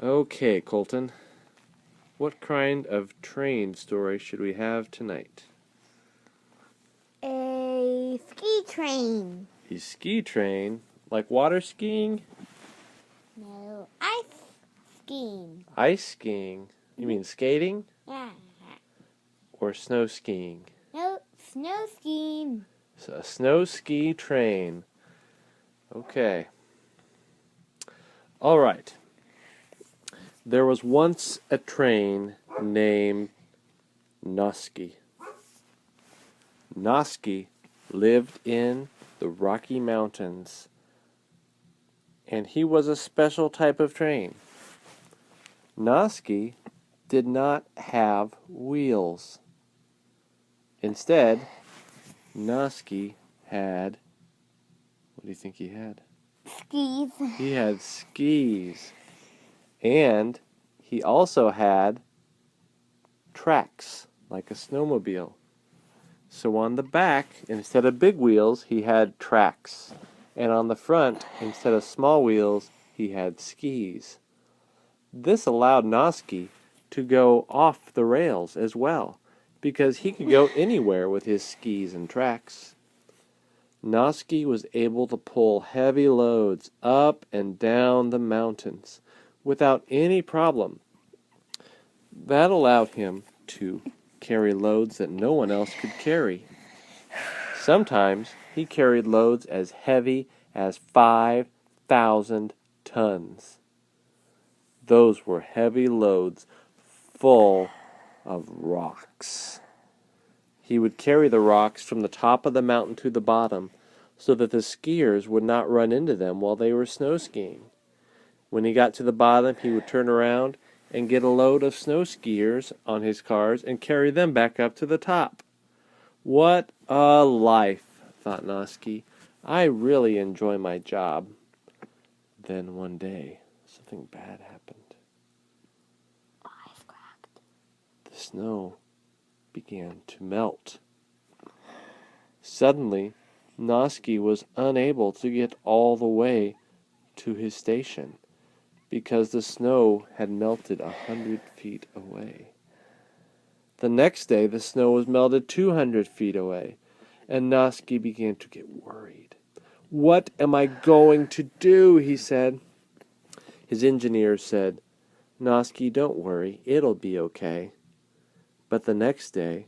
Okay, Colton. What kind of train story should we have tonight? A ski train. A ski train? Like water skiing? No, ice skiing. Ice skiing? You mean skating? Yeah. Or snow skiing? No, snow skiing. So a snow ski train. Okay. All right. There was once a train named Noski. Noski lived in the Rocky Mountains, and he was a special type of train. Noski did not have wheels. Instead, Noski had, what do you think he had? Skis. He had skis. And he also had tracks, like a snowmobile. So on the back, instead of big wheels, he had tracks. And on the front, instead of small wheels, he had skis. This allowed Noski to go off the rails as well, because he could go anywhere with his skis and tracks. Noski was able to pull heavy loads up and down the mountains without any problem. That allowed him to carry loads that no one else could carry. Sometimes he carried loads as heavy as 5,000 tons. Those were heavy loads full of rocks. He would carry the rocks from the top of the mountain to the bottom so that the skiers would not run into them while they were snow skiing. When he got to the bottom, he would turn around and get a load of snow skiers on his cars and carry them back up to the top. What a life, thought Noski. I really enjoy my job. Then one day, something bad happened. Ice cracked. The snow began to melt. Suddenly, Noski was unable to get all the way to his station because the snow had melted 100 feet away. The next day, the snow was melted 200 feet away, and Noski began to get worried. "What am I going to do?" he said. His engineer said, "Noski, don't worry, it'll be okay." But the next day,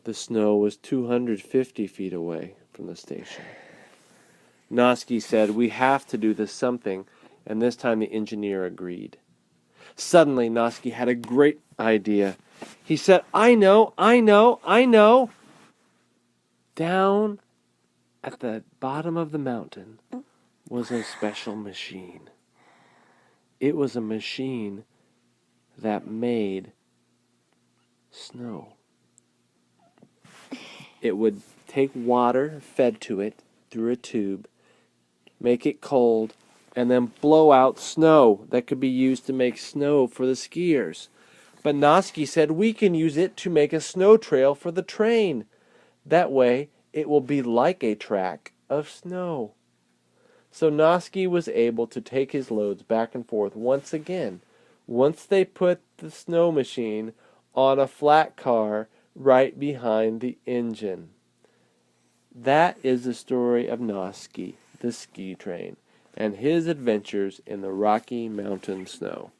the snow was 250 feet away from the station. Noski said, "We have to do this something," and this time the engineer agreed. Suddenly, Noski had a great idea. He said, I know. Down at the bottom of the mountain was a special machine. It was a machine that made snow. It would take water fed to it through a tube, make it cold, and then blow out snow that could be used to make snow for the skiers. But Noski said we can use it to make a snow trail for the train. That way, it will be like a track of snow. So Noski was able to take his loads back and forth once again, once they put the snow machine on a flat car right behind the engine. That is the story of Noski, the ski train, and his adventures in the Rocky Mountain snow.